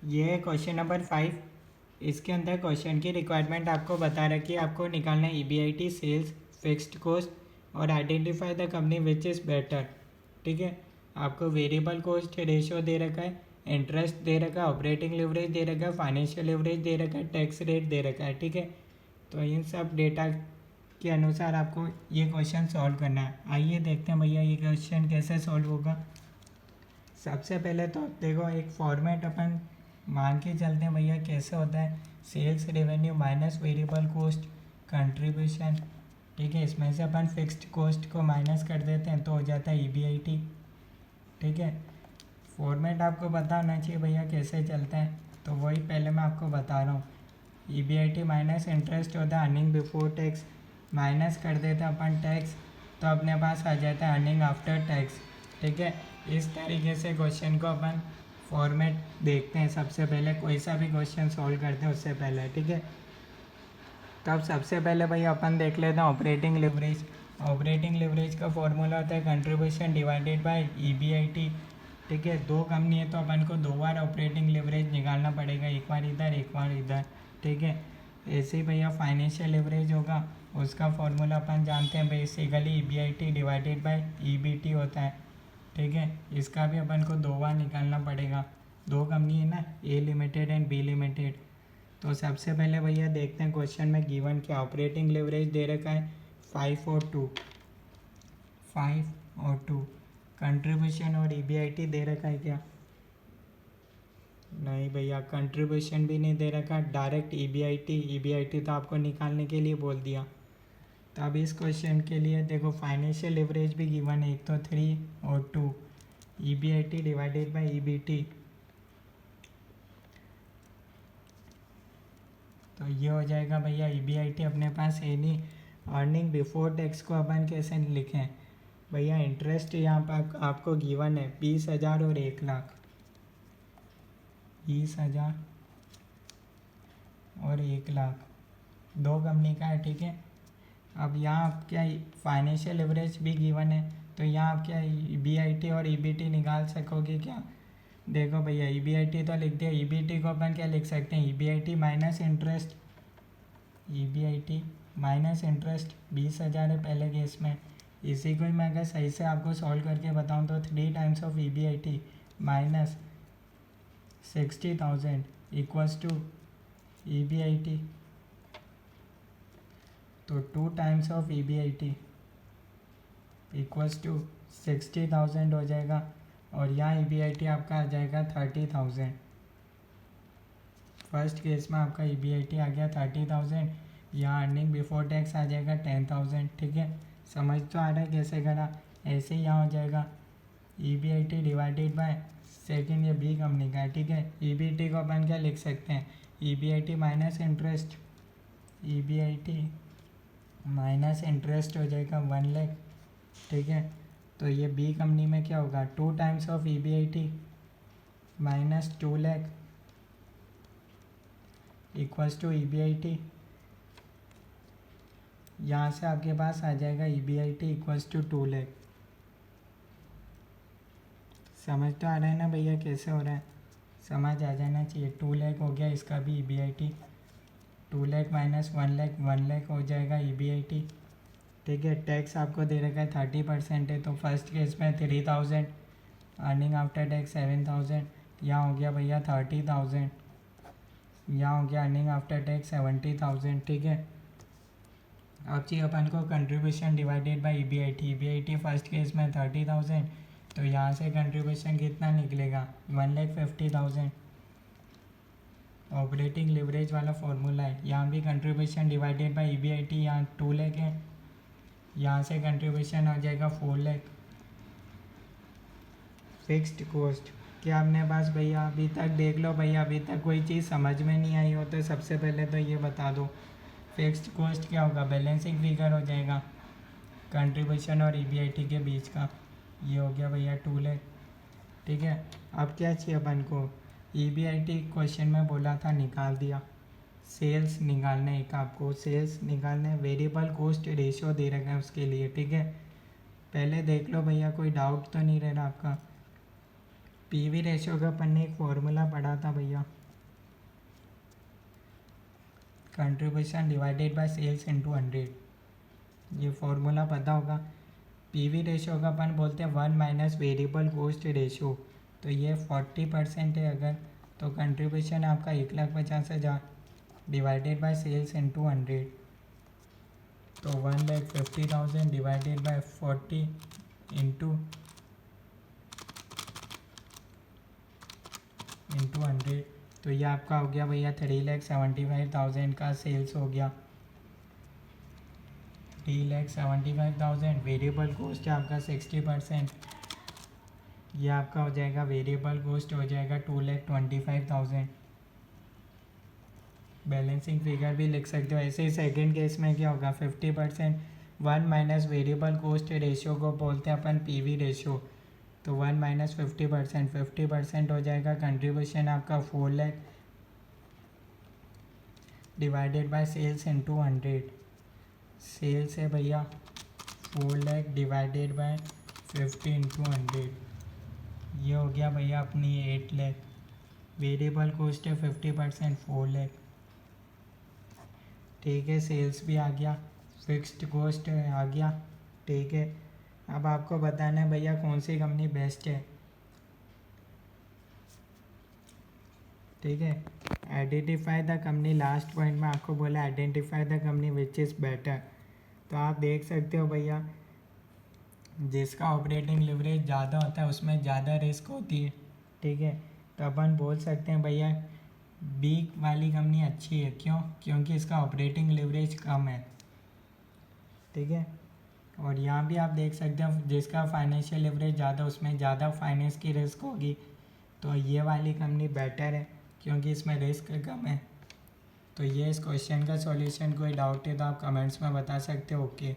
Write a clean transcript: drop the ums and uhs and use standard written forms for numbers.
ये है question number 5। इसके अंदर क्वेश्चन की रिक्वायरमेंट आपको बता रखी है, आपको निकालना है EBIT सेल्स, फिक्स्ड कॉस्ट और identify the company which is better. ठीक है, आपको वेरिएबल कॉस्ट रेशियो दे रखा है, इंटरेस्ट दे रखा है, ऑपरेटिंग लिवरेज दे रखा है, फाइनेंशियल लिवरेज दे रखा है, टैक्स रेट दे रखा है। ठीक है, तो इन सब डेटा के अनुसार आपको ये क्वेश्चन सॉल्व करना है। आइए देखते हैं भैया ये क्वेश्चन कैसे सॉल्व होगा। सबसे पहले तो देखो एक फॉर्मेट अपन मान के चलते हैं भैया, कैसे होता है। Sales revenue minus variable cost contribution. ठीक है, इसमें से अपन फिक्स्ड कॉस्ट को माइनस कर देते हैं तो हो जाता है EBIT। ठीक है, फॉर्मेट आपको पता होना चाहिए भैया कैसे चलता है, तो वही पहले मैं आपको बता रहा हूँ। EBIT माइनस इंटरेस्ट होता है अर्निंग बिफोर टैक्स, माइनस कर देते हैं अपन टैक्स, तो अपने पास आ जाता है अर्निंग आफ्टर टैक्स। ठीक है, इस तरीके से क्वेश्चन को अपन फॉर्मेट देखते हैं। सबसे पहले कोई सा भी क्वेश्चन सॉल्व करते हैं उससे पहले। ठीक है, तब सबसे पहले भैया अपन देख लेते हैं ऑपरेटिंग लिवरेज। ऑपरेटिंग लिवरेज का फॉर्मूला होता है कंट्रीब्यूशन डिवाइडेड बाय EBIT। ठीक है, दो कंपनी है तो अपन को दो बार ऑपरेटिंग लिवरेज निकालना पड़ेगा, एक बार इधर एक बार इधर। ठीक है, ऐसे ही भैया फाइनेंशियल लिवरेज होगा, उसका फॉर्मूला अपन जानते हैं basically EBIT divided by EBT होता है। ठीक है, इसका भी अपन को दो बार निकालना पड़ेगा, दो कंपनी है ना, A limited and B limited. तो सबसे पहले भैया देखते हैं क्वेश्चन में गिवन क्या। ऑपरेटिंग लिवरेज दे रखा है 5 और 2, 5 और 2। कंट्रीब्यूशन और EBIT दे रखा है क्या? नहीं भैया, कंट्रीब्यूशन भी नहीं दे रखा, डायरेक्ट EBIT तो आपको निकालने के लिए बोल दिया। तो अब इस क्वेश्चन के लिए देखो फाइनेंशियल लिवरेज भी गिवन है, एक तो 3 और 2, EBIT डिवाइडेड बाय EBT। तो ये हो जाएगा भैया EBIT अपने पास है नहीं। अर्निंग बिफोर टैक्स को अपन कैसे लिखें भैया? इंटरेस्ट यहाँ पर आपको गिवन है 20,000 और 1,00,000, 20,000 और 1,00,000 दो कंपनी का है। ठीक है, अब यहाँ आप क्या फाइनेंशियल लिवरेज भी गिवन है, तो यहाँ आप क्या EBIT और EBT निकाल सकोगे क्या? देखो भैया EBIT तो लिख दिया, EBT को अपन क्या लिख सकते हैं? EBIT minus interest, EBIT minus interest 20,000 है पहले केस में। इसी को ही मैं अगर सही से आपको सॉल्व करके बताऊँ तो 3 times of EBIT minus 60,000 equals to EBIT, तो 2 times of EBIT equals to 60,000 हो जाएगा, और यहाँ EBIT आपका आ जाएगा 30,000। फर्स्ट केस में आपका EBIT आ गया 30,000, यहाँ अर्निंग बिफोर टैक्स आ जाएगा 10,000। ठीक है, समझ तो आ रहा है कैसे करा? ऐसे ही यहाँ हो जाएगा EBIT डिवाइडेड बाय सेकेंड, ये B कंपनी का है। ठीक है, EBT को अपन क्या लिख सकते हैं? EBIT minus interest, EBIT minus interest हो जाएगा 1,00,000। ठीक है, तो ये B कंपनी में क्या होगा? 2 times of EBIT minus 2,00,000 equals to EBIT। यहाँ से आपके पास आ जाएगा EBIT इक्वल्स टू 2,00,000। समझ तो आ रहा है ना भैया कैसे हो रहा है? समझ आ जाना चाहिए। 2,00,000 हो गया इसका भी EBIT, 2,00,000 माइनस 1,00,000, 1,00,000 हो जाएगा EBIT। ठीक है, टैक्स आपको दे रखा है 30% है, तो फर्स्ट केस में 3,000, अर्निंग आफ्टर टैक्स 7,000, यहाँ हो गया भैया 30,000, यहाँ हो गया अर्निंग आफ्टर टैक्स 70,000। ठीक है, अब चाहिए अपन को contribution divided bye EBIT first case में 30,000, तो यहाँ से कंट्रीब्यूशन कितना निकलेगा? 1,50,000। ऑपरेटिंग लिवरेज वाला फॉर्मूला है, यहाँ भी कंट्रीब्यूशन डिवाइडेड बाय EBIT, यहाँ 2,00,000 है, यहाँ से कंट्रीब्यूशन हो जाएगा 4,00,000। फिक्स्ड कॉस्ट क्या अपने पास भैया? अभी तक देख लो भैया, अभी तक कोई चीज़ समझ में नहीं आई हो तो सबसे पहले तो ये बता दो फिक्स्ड कॉस्ट क्या होगा? बैलेंसिंग फिगर हो जाएगा कंट्रीब्यूशन और EBIT के बीच का। ये हो गया भैया 2,00,000। ठीक है, अब क्या चाहिए अपन को? EBIT क्वेश्चन में बोला था निकाल दिया, सेल्स निकालना है, एक आपको सेल्स निकालना है, वेरिएबल कॉस्ट रेशियो दे रखा है उसके लिए। ठीक है, पहले देख लो भैया कोई डाउट तो नहीं रह रहा आपका? पीवी रेशियो का अपन ने एक फॉर्मूला पढ़ा था भैया, contribution divided by sales into 100, ये फॉर्मूला पता होगा। पीवी रेशियो का अपन बोलते हैं 1 माइनस वेरिएबल कॉस्ट रेशियो, तो ये 40% है अगर, तो कंट्रीब्यूशन आपका 1,50,000 डिवाइडेड बाय सेल्स इनटू 100, तो 1,50,000 डिवाइडेड बाय 40 इंटू 100, तो ये आपका हो गया भैया 3,75,000 का सेल्स हो गया। 3,75,000 वेरिएबल कॉस्ट है आपका 60%, ये आपका हो जाएगा वेरिएबल कॉस्ट हो जाएगा 2,25,000। बैलेंसिंग फिगर भी लिख सकते हो। ऐसे ही सेकेंड केस में क्या होगा, 50%, 1 माइनस वेरिएबल कॉस्ट रेशियो को बोलते हैं अपन पीवी रेशियो, तो 1 माइनस 50%, 50% हो जाएगा कंट्रीब्यूशन आपका 4 lakh divided by sales into 100, sales है भैया 4 लाख डिवाइडेड बाय 50 इंटू 100, ये हो गया भैया अपनी 8 लाख। वेरिएबल कॉस्ट है 50%, 4 लाख, ठीक है। सेल्स भी आ गया, फिक्स्ड कॉस्ट आ गया, ठीक है। अब आपको बताना है भैया कौन सी कंपनी बेस्ट है, ठीक है। Identify the company, last point में आपको बोला identify the company which is better, तो आप देख सकते हो भैया जिसका ऑपरेटिंग लिवरेज ज़्यादा होता है उसमें ज़्यादा रिस्क होती है, ठीक है। तो अपन बोल सकते हैं भैया बी वाली कंपनी अच्छी है, क्यों, क्योंकि इसका ऑपरेटिंग लिवरेज कम है, ठीक है। और यहाँ भी आप देख सकते हो जिसका फाइनेंशियल लिवरेज ज़्यादा उसमें ज़्यादा फाइनेंस की रिस्क होगी, तो ये वाली कंपनी बेटर है क्योंकि इसमें रिस्क कम है। तो ये इस क्वेश्चन का सॉल्यूशन, कोई डाउट है तो आप कमेंट्स में बता सकते हो। ओके।